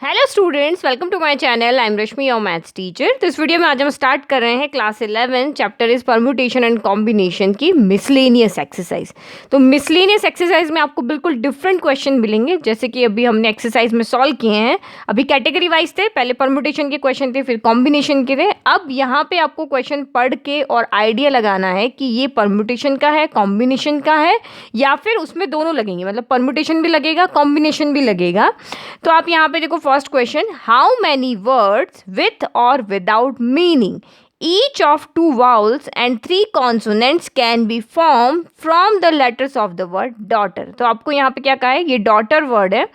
Hello students, welcome to my channel. I am Rashmi, your maths teacher. तो इस video में आज हम स्टार्ट कर रहे हैं class 11 chapter is permutation and combination की मिसलेनियस एक्सरसाइज। तो मिसलेनियस एक्सरसाइज में आपको बिल्कुल डिफरेंट क्वेश्चन मिलेंगे, जैसे कि अभी हमने एक्सरसाइज में सॉल्व किए हैं। अभी कैटेगरी वाइज थे, पहले परम्यूटेशन के क्वेश्चन थे, फिर कॉम्बिनेशन के थे। अब यहाँ पे आपको क्वेश्चन पढ़ के और आइडिया लगाना है कि ये परम्यूटेशन का है, कॉम्बिनेशन का है, या फिर उसमें दोनों लगेंगे, मतलब परम्यूटेशन भी लगेगा, कॉम्बिनेशन भी लगेगा। तो आप यहाँ पे देखो, first question, how many words with और without meaning each of two vowels and three consonants can be formed from the letters of the word daughter। तो आपको यहाँ पे क्या कहा है, ये डॉटर वर्ड है।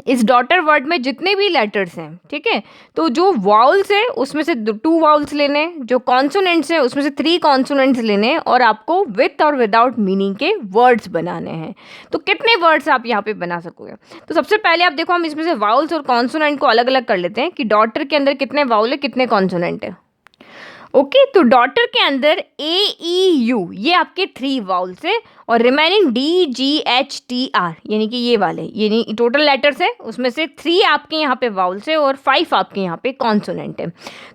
इस डॉटर वर्ड में जितने भी लेटर्स हैं, ठीक है, तो जो वाउल्स है उसमें से 2 वाउल्स लेने, जो कॉन्सोनेंट्स हैं उसमें से 3 कॉन्सोनेंट्स लेने, और आपको विथ और विदाउट मीनिंग के वर्ड्स बनाने हैं। तो कितने वर्ड्स आप यहाँ पे बना सकोगे? तो सबसे पहले आप देखो, हम इसमें से वाउल्स और कॉन्सोनेंट को अलग अलग कर लेते हैं कि डॉटर के अंदर कितने वाउल है, कितने कॉन्सोनेंट है। ओके, तो डॉटर के अंदर ए ई यू ये आपके 3 वाउल्स है, और remaining D G H T R यानी कि ये वाले, यानी टोटल लेटर्स है, उसमें से 3 आपके यहाँ पे वाउल्स है और 5 आपके यहाँ पे कॉन्सोनेंट है।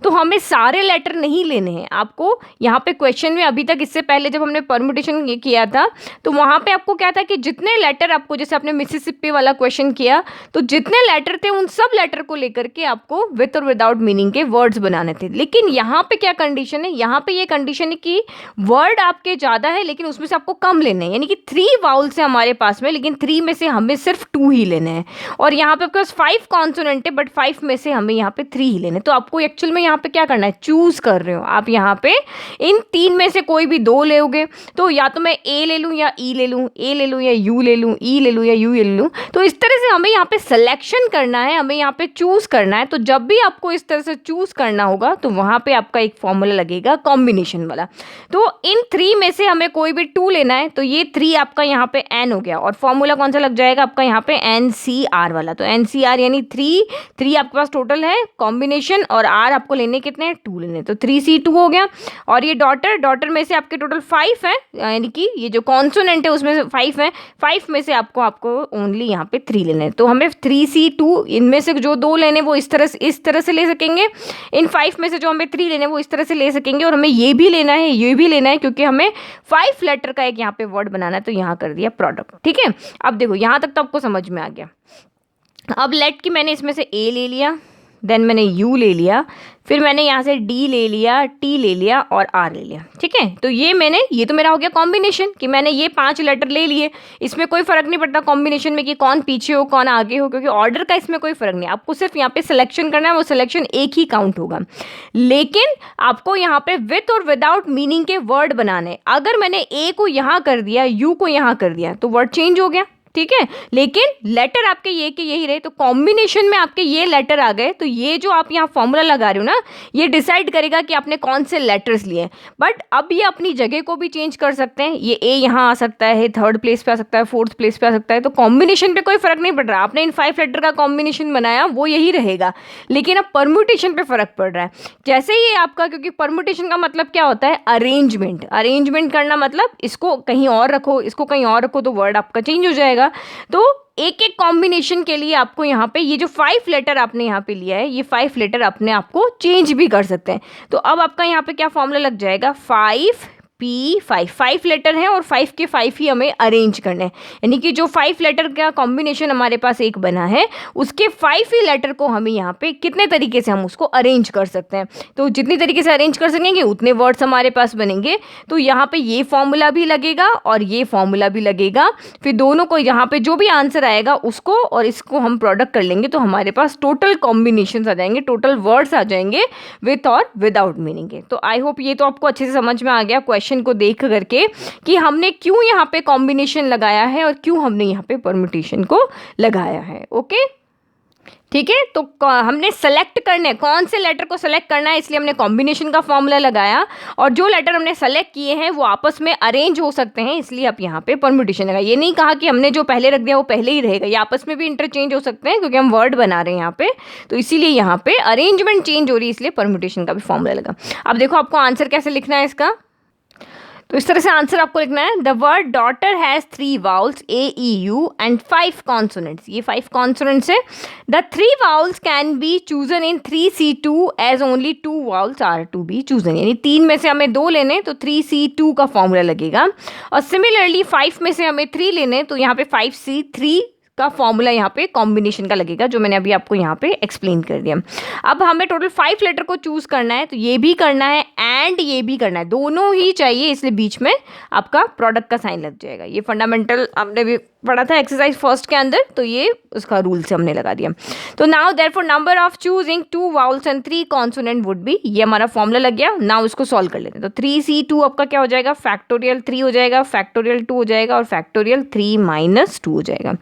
तो हमें सारे लेटर नहीं लेने हैं। आपको यहाँ पे क्वेश्चन में अभी तक, इससे पहले जब हमने परम्यूटेशन किया था, तो वहाँ पे आपको क्या था कि जितने लेटर आपको, जैसे आपने मिसिसिपी वाला क्वेश्चन किया, तो जितने लेटर थे उन सब लेटर को लेकर के आपको विथ और विदाउट मीनिंग के वर्ड्स बनाने थे। लेकिन यहाँ पे क्या कंडीशन है, यहाँ पे ये कंडीशन है कि वर्ड आपके ज़्यादा है लेकिन उसमें से आपको कम लेने हैं, यानी कि 3 वाउल्स है हमारे पास में, लेकिन 3 में से हमें सिर्फ 2 ही लेने हैं। और यहाँ पे आपके पास 5 कॉन्सोनेंट है, बट 5 में से हमें यहाँ पे 3 ही लेने हैं। तो आपको एक्चुअल में यहाँ पे क्या करना है, चूज कर रहे हो आप। यहाँ पे इन 3 में से कोई भी 2 लोगे, तो या तो मैं ए ले लूँ या ई ले लूँ, ए ले लूँ या यू ले लूँ, ई ले लूँ या यू ले लूँ। तो इस तरह से हमें यहाँ पे सिलेक्शन करना है, हमें यहाँ पे चूज करना है। तो जब भी आपको इस तरह से चूज करना होगा, तो वहाँ पे आपका एक फॉर्मूला लगेगा कॉम्बिनेशन वाला। तो इन 3 में से हमें कोई भी 2 लेना है, तो ये 3 आपका यहाँ पे एन हो गया, और फॉर्मूला कौन सा लग जाएगा आपका यहाँ पे, एन सी आर वाला। तो एन सी आर यानी 3 आपके पास टोटल है कॉम्बिनेशन, और आर आपको लेने कितने हैं, 2 लेने, तो 3C2 हो गया। और ये डॉटर में से आपके टोटल 5 है, यानी कि ये जो कॉन्सोनेंट है उसमें से 5 है, 5 में से आपको ओनली यहाँ पे 3 लेने हैं। तो हमें 3C2, इनमें से जो 2 लेने वो इस तरह से ले सकेंगे, इन 5 में से जो हमें 3 लेने वो इस तरह से ले सकेंगे, और हमें ये भी लेना है, ये भी लेना है, क्योंकि हमें 5 लेटर का एक यहाँ पे वर्ड बनाना है। तो यहाँ कर दिया प्रोडक्ट, ठीक है। अब देखो, यहाँ तक तो आपको समझ में आ गया। अब लेट की मैंने इसमें से ए ले लिया, देन मैंने यू ले लिया, फिर मैंने यहाँ से डी ले लिया, टी ले लिया और आर ले लिया, ठीक है। तो ये तो मेरा हो गया कॉम्बिनेशन, कि मैंने ये 5 लेटर ले लिए। इसमें कोई फर्क नहीं पड़ता कॉम्बिनेशन में कि कौन पीछे हो कौन आगे हो, क्योंकि ऑर्डर का इसमें कोई फर्क नहीं। आपको सिर्फ यहाँ पे सिलेक्शन करना है, वो सिलेक्शन एक ही काउंट होगा। लेकिन आपको यहाँ पे विथ और विदाउट मीनिंग के वर्ड बनाने। अगर मैंने ए को यहाँ कर दिया, यू को यहाँ कर दिया, तो वर्ड चेंज हो गया, ठीक है। लेकिन लेटर आपके ये के यही रहे, तो कॉम्बिनेशन में आपके ये लेटर आ गए, तो ये जो आप यहाँ फॉर्मूला लगा रहे हो ना, ये डिसाइड करेगा कि आपने कौन से लेटर्स लिए। बट अब ये अपनी जगह को भी चेंज कर सकते हैं, ये ए यहाँ आ सकता है, 3rd प्लेस पे आ सकता है, 4th प्लेस पे आ सकता है। तो कॉम्बिनेशन पे कोई फर्क नहीं पड़ रहा। आपने इन 5 लेटर का कॉम्बिनेशन बनाया, वो यही रहेगा, लेकिन अब परम्यूटेशन पे फर्क पड़ रहा है। जैसे ही आपका, क्योंकि परम्यूटेशन का मतलब क्या होता है, अरेंजमेंट करना, मतलब इसको कहीं और रखो, इसको कहीं और रखो, तो वर्ड आपका चेंज हो जाएगा। तो एक एक कॉम्बिनेशन के लिए आपको यहाँ पे ये जो 5 लेटर आपने यहाँ पे लिया है, ये 5 लेटर अपने आप को चेंज भी कर सकते हैं। तो अब आपका यहाँ पे क्या फॉर्मूला लग जाएगा, 5 लेटर हैं और 5 के 5 ही हमें अरेंज करने हैं। यानी कि जो 5 लेटर का कॉम्बिनेशन हमारे पास एक बना है, उसके 5 ही लेटर को हमें यहाँ पे कितने तरीके से हम उसको अरेंज कर सकते हैं। तो जितनी तरीके से अरेंज कर सकेंगे उतने वर्ड्स हमारे पास बनेंगे। तो यहाँ पे ये फॉर्मूला भी लगेगा और ये फॉर्मूला भी लगेगा, फिर दोनों को यहाँ पे जो भी आंसर आएगा उसको और इसको हम प्रोडक्ट कर लेंगे, तो हमारे पास टोटल कॉम्बिनेशन आ जाएंगे, टोटल वर्ड्स आ जाएंगे विथ और विदाउट मीनिंग के। तो आई होप ये तो आपको अच्छे से समझ में आ गया क्वेश्चन को देख करके, कि हमने क्यों यहाँ पे कॉम्बिनेशन लगाया है और क्यों हमने यहाँ पे परम्यूटेशन को लगाया है। ओके, ठीक है। तो हमने सेलेक्ट करने, कौन से लेटर को सेलेक्ट करना है, इसलिए हमने कॉम्बिनेशन का फॉर्मूला लगाया, और जो लेटर हमने सेलेक्ट किए हैं वो आपस में अरेंज हो सकते हैं, इसलिए आप यहाँ पे परम्यूटेशन लगाया। ये नहीं कहा कि हमने जो पहले रख दिया वो पहले ही रहेगा, ये आपस में भी इंटरचेंज हो सकते हैं, क्योंकि हम वर्ड बना रहे हैं यहाँ पे, तो इसीलिए यहाँ पे अरेंजमेंट चेंज हो रही है, इसलिए परम्यूटेशन का भी फॉर्मूला लगा। अब देखो आपको आंसर कैसे लिखना है इसका। तो इस तरह से आंसर आपको लिखना है। The word daughter has 3 vowels AEU and 5 consonants. ये 5 कॉन्सोनेंट्स है। The 3 vowels can be chosen in 3C2 as only 2 vowels are to be chosen, यानी 3 में से हमें 2 लेने तो 3C2 का फॉर्मूला लगेगा, और सिमिलरली 5 में से हमें 3 लेने तो यहाँ पे 5C3 का फॉर्मूला यहाँ पे कॉम्बिनेशन का लगेगा, जो मैंने अभी आपको यहाँ पे एक्सप्लेन कर दिया। अब हमें टोटल 5 लेटर को चूज करना है, तो ये भी करना है एंड ये भी करना है, दोनों ही चाहिए, इसलिए बीच में आपका प्रोडक्ट का साइन लग जाएगा। ये फंडामेंटल हमने भी पढ़ा था एक्सरसाइज फर्स्ट के अंदर, तो ये उसका रूल से हमने लगा दिया। तो now therefore number of choosing 2 vowels and 3 consonant would be, ये हमारा फॉर्मूला लग गया। नाउ इसको सॉल्व कर लेते हैं। तो 3C2 आपका क्या हो जाएगा, फैक्टोरियल 3 हो जाएगा, फैक्टोरियल 2 हो जाएगा और फैक्टोरियल 3 माइनस 2 हो जाएगा।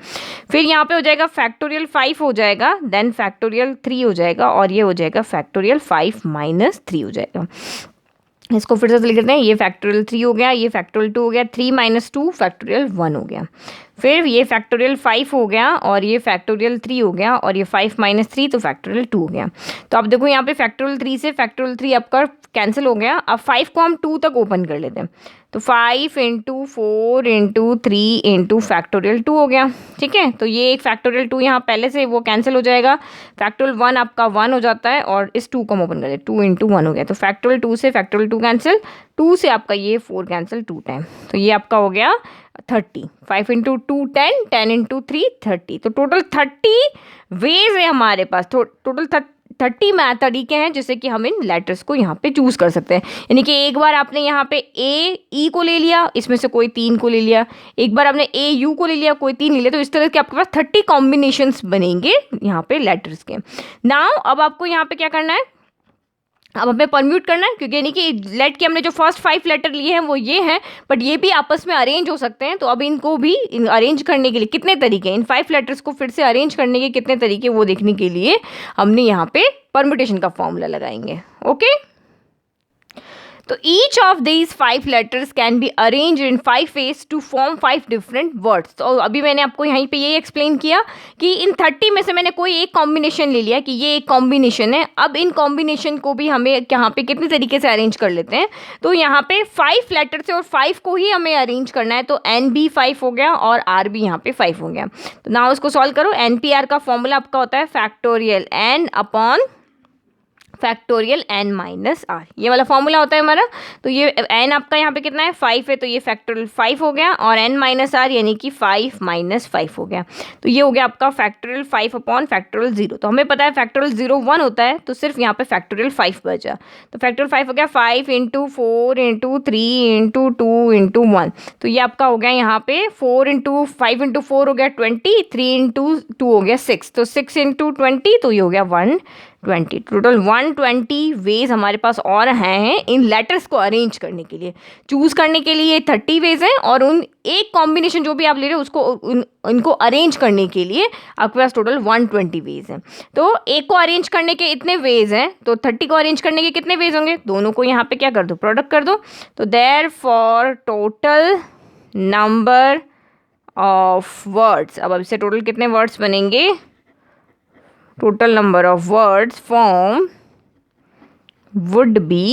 फिर यहाँ पे हो जाएगा फैक्टोरियल 5 हो जाएगा, देन फैक्टोरियल 3 हो जाएगा और ये हो जाएगा फैक्टोरियल 5 माइनस 3 हो जाएगा। इसको फिर से लिख देते हैं। ये फैक्टोरियल 3 हो गया, ये फैक्टोरियल 2 हो गया, 3 माइनस 2 फैक्टोरियल 1 हो गया। फिर ये फैक्टोरियल 5 हो गया और ये फैक्टोरियल 3 हो गया और ये 5 माइनस 3 तो फैक्टोरियल 2 हो गया। तो अब देखो यहाँ पे फैक्टोरियल 3 से फैक्टोरियल 3 आपका कैंसिल हो गया। अब 5 को हम 2 तक ओपन कर लेते हैं, तो 5 इंटू 4 इंटू 3 इंटू फैक्टोरियल 2 हो गया। ठीक है, तो ये एक फैक्टोरियल 2 यहाँ पहले से वो कैंसिल हो जाएगा। फैक्टोरियल 1 आपका 1 हो जाता है और इस 2 को हम ओपन कर दें, 2 इंटू 1 हो गया। तो फैक्टोरियल 2 से फैक्टोरियल 2 कैंसिल, 2 से आपका ये 4 कैंसिल 2 टाइम, तो ये आपका हो गया 30। 5 इंटू 2 10, 10 इंटू 3 30। तो टोटल 30 वेज है हमारे पास, टोटल 30 तरीके हैं जिससे कि हम इन लेटर्स को यहाँ पे चूज कर सकते हैं। यानी कि एक बार आपने यहाँ पे E को ले लिया, इसमें से कोई 3 को ले लिया, एक बार आपने AU को ले लिया, कोई 3 ले लिया, तो इस तरह के आपके पास 30 कॉम्बिनेशंस बनेंगे यहाँ पे लेटर्स के। नाउ अब आपको यहाँ पे क्या करना है, अब हमें परम्यूट करना है, क्योंकि यानी कि लेट के हमने जो फर्स्ट 5 लेटर लिए हैं वो ये हैं, बट ये भी आपस में अरेंज हो सकते हैं। तो अब इनको भी अरेंज करने के लिए कितने तरीके, इन 5 लेटर्स को फिर से अरेंज करने के कितने तरीके वो देखने के लिए हमने यहाँ पे परम्यूटेशन का फॉर्मूला लगाएंगे। ओके, तो each of these 5 letters can be arranged in 5 ways to form 5 different words। तो अभी मैंने आपको यहीं पे ये एक्सप्लेन किया कि इन 30 में से मैंने कोई एक कॉम्बिनेशन ले लिया कि ये एक कॉम्बिनेशन है। अब इन कॉम्बिनेशन को भी हमें यहाँ पे कितने तरीके से अरेंज कर लेते हैं, तो यहाँ पे 5 लेटर से और 5 को ही हमें अरेंज करना है। तो N भी 5 हो गया और R भी यहाँ पे 5 हो गया। तो ना उसको सॉल्व करो। NPR का फॉर्मूला आपका होता है factorial N upon factorial N minus R, ये वाला फॉर्मूला होता है हमारा। तो ये N आपका यहाँ पे कितना है 5 है, तो ये फैक्टोरियल 5 हो गया और N माइनस R यानी कि 5 माइनस 5 हो गया। तो ये हो गया आपका फैक्टोरियल 5 अपॉन फैक्टोरियल 0। तो हमें पता है फैक्टोरियल 0 1 होता है, तो सिर्फ यहाँ पे फैक्टोरियल 5 बचा। तो फैक्टोरियल 5 हो गया 5 इंटू 4 इंटू 3 इंटू 2 इंटू 1। तो ये आपका हो गया यहाँ पे 4 इंटू 5 इंटू 4 हो गया 20, 3 इंटू 2 हो गया 6, तो 6 इंटू 20 तो ये हो गया 120। टोटल 120 वेज हमारे पास और हैं इन लेटर्स को अरेंज करने के लिए। चूज करने के लिए 30 वेज हैं और उन एक कॉम्बिनेशन जो भी आप ले रहे हो उसको इनको अरेंज करने के लिए आपके पास टोटल 120 वेज हैं। तो एक को अरेंज करने के इतने वेज हैं, तो 30 को अरेंज करने के कितने वेज होंगे, दोनों को यहाँ पे क्या कर दो, प्रोडक्ट कर दो। तो therefore total number of words, अब इससे टोटल कितने वर्ड्स बनेंगे, total number of words formed would be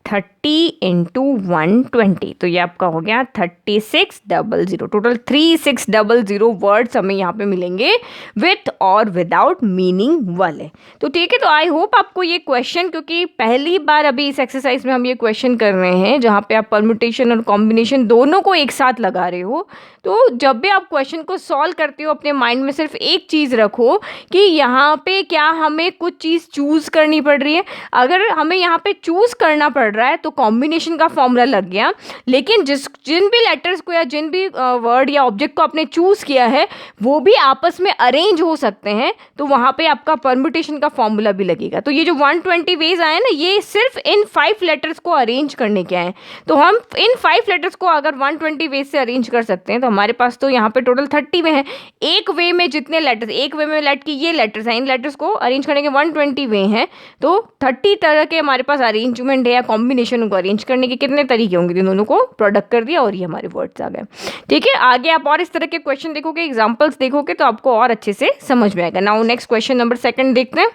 30 into 120। तो ये आपका हो गया 3600। टोटल 3600 वर्ड्स हमें यहाँ पे मिलेंगे विथ और विदाउट मीनिंग वाले। तो ठीक है, तो आई होप आपको ये क्वेश्चन, क्योंकि पहली बार अभी इस एक्सरसाइज में हम ये क्वेश्चन कर रहे हैं जहाँ पे आप परम्यूटेशन और कॉम्बिनेशन दोनों को एक साथ लगा रहे हो, तो जब भी आप क्वेश्चन को सॉल्व करते हो अपने माइंड में सिर्फ एक चीज़ रखो कि यहाँ पे क्या हमें कुछ चीज़ चूज़ करनी पड़ रही है। अगर हमें यहाँ पे चूज़ करना पड़ रहा है तो कॉम्बिनेशन का फॉर्मूला लग गया, लेकिन जिन भी लेटर्स को या जिन भी वर्ड या ऑब्जेक्ट को आपने चूज़ किया है वो भी आपस में अरेंज हो सकते हैं, तो वहाँ पे आपका परम्यूटेशन का फॉर्मूला भी लगेगा। तो ये जो 120 वेज आए ना, ये सिर्फ इन 5 लेटर्स को अरेंज करने के आए। तो हम इन 5 लेटर्स को अगर 120 वेज से अरेंज कर सकते हैं, तो हमारे पास तो यहाँ पे टोटल 30 वे हैं। एक वे में जितने लेटर्स, एक वे में लेट की ये लेटर्स हैं, इन लेटर्स को अरेंज करने के 120 वे हैं। तो 30 तरह के हमारे पास अरेंजमेंट है या कॉम्बिनेशन को अरेंज करने के कितने तरीके होंगे, दोनों को प्रोडक्ट कर दिया और ये हमारे वर्ड्स आ गए। ठीक है, आगे आप और इस तरह के क्वेश्चन देखोगे, एग्जाम्पल्स देखोगे, तो आपको और अच्छे से समझ में आएगा। नाउ नेक्स्ट क्वेश्चन नंबर 2 देखते हैं।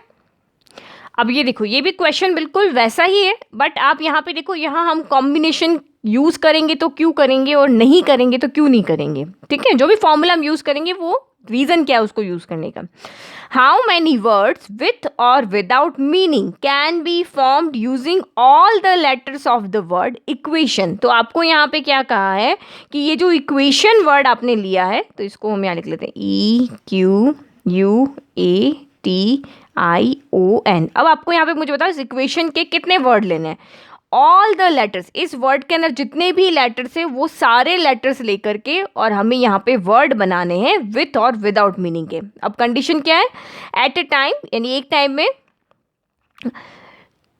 अब ये देखो, ये भी क्वेश्चन बिल्कुल वैसा ही है, बट आप यहाँ पे देखो, यहाँ हम कॉम्बिनेशन यूज़ करेंगे तो क्यों करेंगे और नहीं करेंगे तो क्यों नहीं करेंगे, ठीक है। जो भी फॉर्मूला हम यूज़ करेंगे वो रीज़न क्या है उसको यूज़ करने का। हाउ मैनी वर्ड्स विथ और without meaning can be formed using all the letters of the word equation. तो आपको यहाँ पे क्या कहा है कि ये जो इक्वेशन वर्ड आपने लिया है, तो इसको हम यहाँ लिख लेते हैं EQUATION। अब आपको यहाँ पे मुझे बताओ इस इक्वेशन के कितने वर्ड लेने हैं। ऑल द लेटर्स, इस वर्ड के अंदर जितने भी लेटर्स हैं वो सारे लेटर्स लेकर के और हमें यहाँ पे वर्ड बनाने हैं विथ और विदाउट मीनिंग के। अब कंडीशन क्या है, एट ए टाइम, यानी एक टाइम में,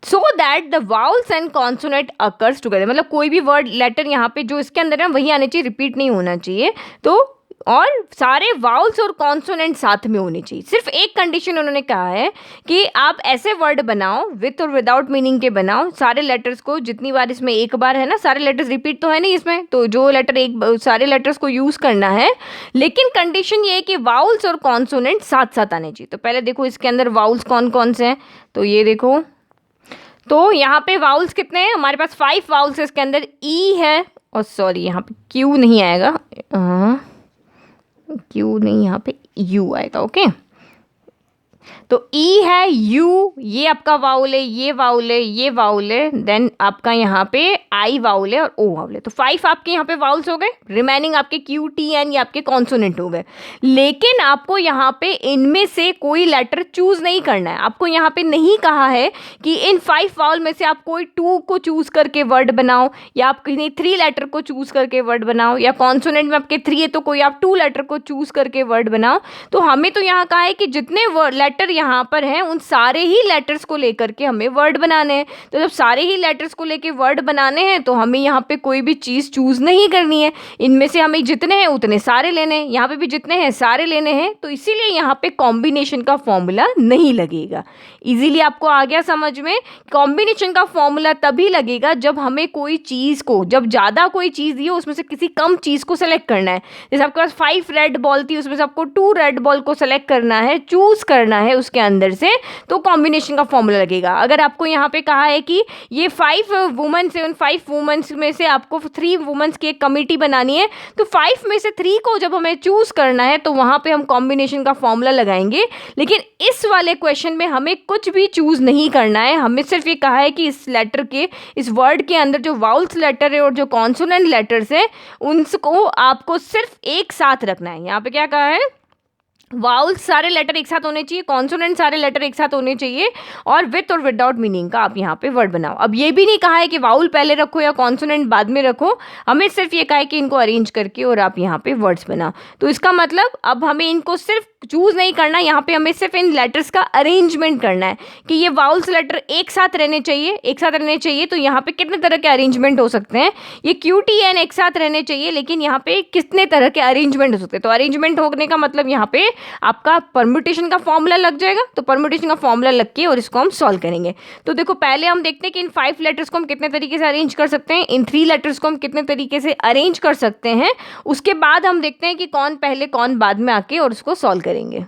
so that the vowels and consonant occurs together, मतलब कोई भी वर्ड लेटर यहाँ पे जो इसके अंदर है वही आने चाहिए, रिपीट नहीं होना चाहिए। तो और सारे वाउल्स और कॉन्सोनेंट साथ में होने चाहिए। सिर्फ एक कंडीशन उन्होंने कहा है कि आप ऐसे वर्ड बनाओ विथ और विदाउट मीनिंग के बनाओ, सारे लेटर्स को जितनी बार, इसमें एक बार है ना, सारे लेटर्स रिपीट तो है नहीं इसमें, तो जो लेटर सारे लेटर्स को यूज़ करना है, लेकिन कंडीशन ये है कि वाउल्स और कॉन्सोनेंट साथ साथ आने चाहिए। तो पहले देखो इसके अंदर वाउल्स कौन कौन से हैं, तो ये देखो, तो यहाँ पे वाउल्स कितने हैं हमारे पास, 5 वाउल्स है इसके अंदर। ई है, और सॉरी यहाँ पे क्यू नहीं आएगा, क्यू नहीं, यहाँ पे यू आएगा, ओके। तो ई है, यू, ये आपका वाउल है, ये वाउल है, ये वाउल है, देन आपका यहाँ पे आई वाउल है और ओ वाउल है। तो 5 आपके यहाँ पे वाउल्स हो गए, रिमेनिंग आपके क्यू टी एन ये आपके कॉन्सोनेंट हो गए। लेकिन आपको यहाँ पे इनमें से कोई लेटर चूज नहीं करना है। आपको यहाँ पे नहीं कहा है कि इन 5 वाउल में से आप कोई 2 को चूज करके वर्ड बनाओ, या आप किन्हीं 3 लेटर को चूज करके वर्ड बनाओ, या कॉन्सोनेंट में आपके 3 है तो कोई आप 2 लेटर को चूज करके वर्ड बनाओ। तो हमें तो यहाँ कहा है कि जितने लेटर यहाँ पर हैं उन सारे ही लेटर्स को लेकर के हमें वर्ड बनाने हैं। तो जब सारे ही लेटर्स को लेके वर्ड बनाने हैं तो हमें यहाँ पे कोई भी चीज़ चूज़ नहीं करनी है, इनमें से हमें जितने हैं उतने सारे लेने हैं, यहाँ पे भी जितने हैं सारे लेने हैं। तो इसीलिए यहाँ पे कॉम्बिनेशन का फॉर्मूला नहीं लगेगा। इजीली आपको आ गया समझ में, कॉम्बिनेशन का फॉर्मूला तभी लगेगा जब हमें कोई चीज़ को, जब ज़्यादा कोई चीज़ दी हो उसमें से किसी कम चीज़ को सेलेक्ट करना है। जैसे आपके पास 5 रेड बॉल थी, उसमें से आपको 2 रेड बॉल को सेलेक्ट करना है, चूज़ करना है उसके अंदर से, तो कॉम्बिनेशन का फॉर्मूला लगेगा। अगर आपको यहाँ पे कहा है कि ये 5 वुमेन्स है, उन 5 वुमेन्स में से आपको 3 वुमेन्स की एक कमेटी बनानी है, तो 5 में से 3 को जब हमें चूज़ करना है तो वहाँ पे हम कॉम्बिनेशन का फॉर्मूला लगाएंगे। लेकिन इस वाले क्वेश्चन में हमें कुछ भी चूज़ नहीं करना है, हमें सिर्फ ये कहा है कि इस लेटर के, इस वर्ड के अंदर जो वाउल्स लेटर है और जो कॉन्सोनेंट लेटर्स है उनको आपको सिर्फ एक साथ रखना है। यहाँ पे क्या कहा है, वाउल्स सारे लेटर एक साथ होने चाहिए, कॉन्सोनेंट सारे लेटर एक साथ होने चाहिए, और विथ और विदाउट मीनिंग का आप यहाँ पे वर्ड बनाओ। अब ये भी नहीं कहा है कि वाउल पहले रखो या कॉन्सोनेंट बाद में रखो, हमें सिर्फ ये कहा है कि इनको अरेंज करके और आप यहाँ पे वर्ड्स बनाओ। तो इसका मतलब अब हमें इनको सिर्फ चूज़ नहीं करना, यहाँ पे हमें सिर्फ इन लेटर्स का अरेंजमेंट करना है कि ये वाउल्स लेटर एक साथ रहने चाहिए, एक साथ रहने चाहिए। तो यहाँ पे कितने तरह के अरेंजमेंट हो सकते हैं, ये QTN एक साथ रहने चाहिए, लेकिन यहाँ पे कितने तरह के अरेंजमेंट हो सकते हैं। तो अरेंजमेंट होने का मतलब यहाँ पे आपका परम्यूटेशन का फॉर्मूला लग जाएगा। तो परम्यूटेशन का फॉर्मूला लग के और इसको हम सॉल्व करेंगे। तो देखो पहले हम देखते हैं कि इन 5 लेटर्स को हम कितने तरीके से अरेंज कर सकते हैं, इन 3 लेटर्स को हम कितने तरीके से अरेंज कर सकते हैं। उसके बाद हम देखते हैं कि कौन पहले कौन बाद में आके और उसको सॉल्व करेंगे।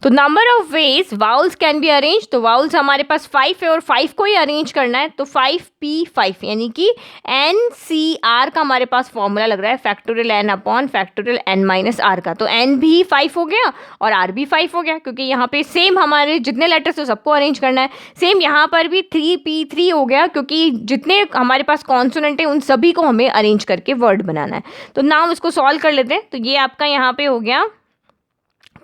तो number of ways vowels can be arrange, तो वाउल्स हमारे पास 5 है और 5 को ही अरेंज करना है। तो 5P5 यानी कि NCR का हमारे पास फॉर्मूला लग रहा है, factorial N upon factorial N minus R का। तो N भी 5 हो गया और R भी 5 हो गया, क्योंकि यहाँ पे सेम हमारे जितने लेटर्स है सबको अरेंज करना है। सेम यहाँ पर भी 3P3 हो गया, क्योंकि जितने हमारे पास कॉन्सोनेंट है उन सभी को हमें अरेंज करके वर्ड बनाना है। तो नाम इसको सॉल्व कर लेते हैं। तो ये आपका यहाँ पे हो गया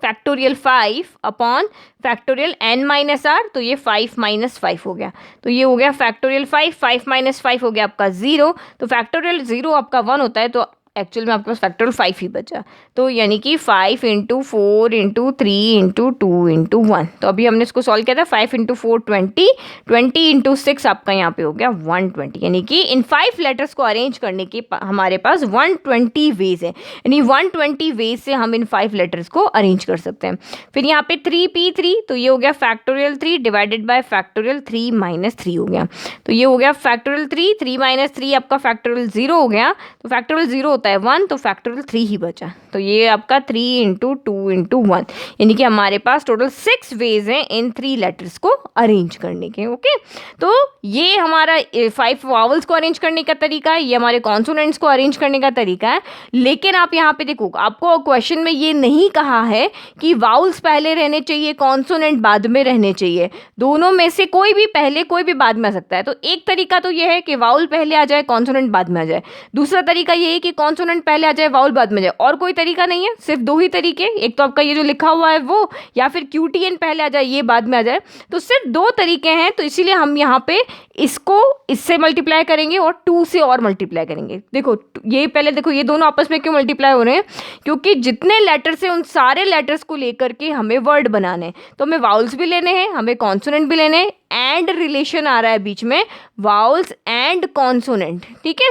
factorial 5 upon factorial N minus R, तो ये 5 माइनस 5 हो गया। तो ये हो गया फैक्टोरियल 5 माइनस 5 हो गया आपका 0। तो फैक्टोरियल 0 आपका 1 होता है, तो एक्चुअल में आपके पास फैक्टोरियल 5 ही बचा। तो यानी कि 5 × 4 × 3 × 2 × 1। तो अभी हमने इसको सॉल्व किया था, 5 × 4 20, 20 × 6 आपका यहाँ पे हो गया 120। यानी कि इन 5 लेटर्स को अरेंज करने के हमारे पास 120 वेज है, यानी 120 वेज से हम इन 5 लेटर्स को अरेंज कर सकते हैं। फिर यहाँ पे 3P3, तो ये हो गया factorial 3 divided by factorial 3 minus 3 हो गया। तो ये हो गया फैक्टोरियल 3 माइनस 3 आपका फैक्टोरियल 0 हो गया। तो फैक्टोरियल 0 होता होता है 1, तो फैक्टोरियल 3 ही बचा। तो ये आपका 3 इंटू 2 इंटू 1, यानी कि हमारे पास टोटल 6 वेज हैं इन 3 लेटर्स को अरेंज करने के। ओके, तो ये हमारा 5 वावल्स को अरेंज करने का तरीका है, ये हमारे कॉन्सोनेंट्स को अरेंज करने का तरीका है। लेकिन आप यहाँ पे देखो, आपको क्वेश्चन में ये नहीं कहा है कि वाउल्स पहले रहने चाहिए, कॉन्सोनेंट बाद में रहने चाहिए। दोनों में से कोई भी पहले कोई भी बाद में आ सकता है। तो एक तरीका तो ये है कि वाउल पहले आ जाए, कॉन्सोनेंट बाद में आ जाए। दूसरा तरीका ये है कि कॉन्सोनेंट पहले आ जाए, वाउल बाद में आ जाए। और कोई तरीका नहीं है, सिर्फ 2 ही तरीके, एक तो आपका ये जो लिखा हुआ है वो, या फिर QTN पहले आ जाए, ये बाद में आ जाए। तो सिर्फ 2 तरीके हैं। तो इसीलिए हम यहाँ पे इसको इससे मल्टीप्लाई करेंगे और 2 से और मल्टीप्लाई करेंगे। देखो ये पहले देखो, ये दोनों आपस में क्यों मल्टीप्लाई हो रहे हैं, क्योंकि जितने लेटर्स हैं उन सारे लेटर्स को लेकर के हमें वर्ड बनाने हैं। तो हमें वाउल्स भी लेने हैं, हमें कॉन्सोनेंट भी लेने हैं, एंड रिलेशन आ रहा है बीच में, वाउल्स एंड कॉन्सोनेंट। ठीक है,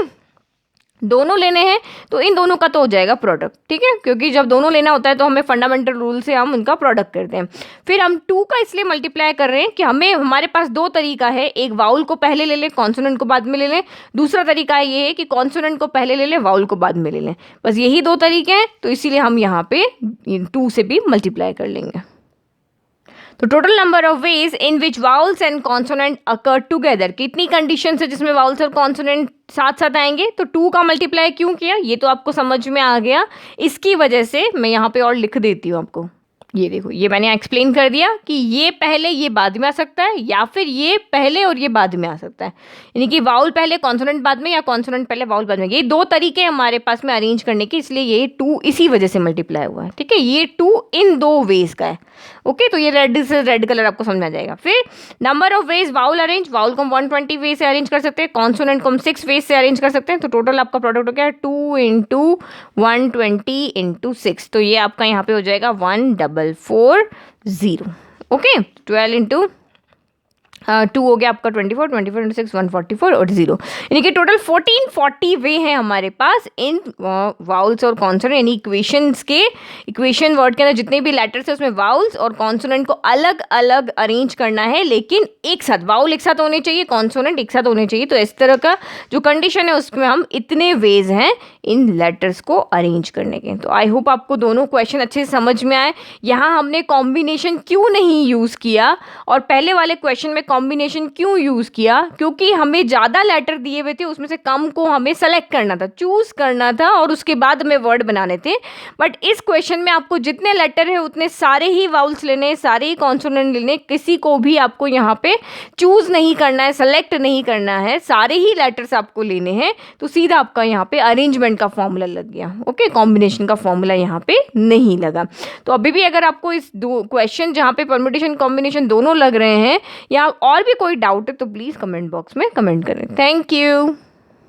दोनों लेने हैं, तो इन दोनों का तो हो जाएगा प्रोडक्ट। ठीक है, क्योंकि जब दोनों लेना होता है तो हमें फंडामेंटल रूल से हम उनका प्रोडक्ट करते हैं। फिर हम 2 का इसलिए मल्टीप्लाई कर रहे हैं कि हमारे पास 2 तरीका है, एक वाउल को पहले ले लें, कॉन्सोनेंट को बाद में ले लें। दूसरा तरीका ये है कि कॉन्सोनेंट को पहले ले लें, वाउल को बाद में ले लें। बस यही 2 तरीके हैं, तो इसीलिए हम यहाँ पे 2 से भी मल्टीप्लाई कर लेंगे। तो total number of ways in which vowels and consonant occur together, कितनी कंडीशन है जिसमें वाउल्स और कॉन्सोनेंट साथ साथ आएंगे। तो 2 का मल्टीप्लाई क्यों किया, ये तो आपको समझ में आ गया। इसकी वजह से मैं यहाँ पे और लिख देती हूँ आपको। ये देखो, ये मैंने एक्सप्लेन कर दिया कि ये पहले ये बाद में आ सकता है, या फिर ये पहले और ये बाद में आ सकता है, यानी कि वाउल पहले कॉन्सोनेंट बाद में, या कॉन्सोनेंट पहले वाउल बाद में। ये 2 तरीके हमारे पास में अरेंज करने के, इसलिए ये 2 इसी वजह से मल्टीप्लाई हुआ है। ठीक है, ये 2 इन 2 वेज का है। ओके, तो ये रेड कलर आपको समझ में आ जाएगा। फिर number of ways vowel arrange, vowel को हम 120 वे से अरेंज कर सकते हैं, कॉन्सोनेंट को हम 6 वेज से अरेंज कर सकते हैं। तो टोटल आपका प्रोडक्ट हो गया 2 इंटू 120 इंटू 6, तो ये आपका यहाँ पे हो जाएगा 1440। ओके, 12 इंटू 2 हो गया आपका 24, 24 इंटू 6 144 और 0, यानी कि टोटल 1440 वे हैं हमारे पास इन वाउल्स और कॉन्सोनेंट, यानी इक्वेशन वर्ड के अंदर जितने भी लेटर्स हैं उसमें वाउल्स और कॉन्सोनेंट को अलग अलग अरेंज करना है, लेकिन एक साथ। वाउल एक साथ होने चाहिए, कॉन्सोनेंट एक साथ होने चाहिए। तो इस तरह का जो कंडीशन है उसमें हम इतने वेज हैं इन लेटर्स को अरेंज करने के। तो आई होप आपको दोनों क्वेश्चन अच्छे से समझ में आए। यहाँ हमने कॉम्बिनेशन क्यों नहीं यूज़ किया और पहले वाले क्वेश्चन में कॉम्बिनेशन क्यों यूज़ किया, क्योंकि हमें ज़्यादा लेटर दिए हुए थे, उसमें से कम को हमें सेलेक्ट करना था, चूज़ करना था, और उसके बाद हमें वर्ड बनाने थे। बट इस क्वेश्चन में आपको जितने लेटर है उतने सारे ही वाउल्स लेने हैं, सारे ही कॉन्सोनेंट लेने, किसी को भी आपको यहाँ पे चूज़ नहीं करना है, सेलेक्ट नहीं करना है, सारे ही लेटर्स आपको लेने हैं। तो सीधा आपका यहाँ पे अरेंजमेंट का फॉर्मूला लग गया। ओके, कॉम्बिनेशन का फॉर्मूला यहाँ पे नहीं लगा। तो अभी भी अगर आपको इस 2 क्वेश्चन जहाँ पे परम्यूटेशन कॉम्बिनेशन दोनों लग रहे हैं या और भी कोई डाउट है तो प्लीज़ कमेंट बॉक्स में कमेंट करें। Thank you.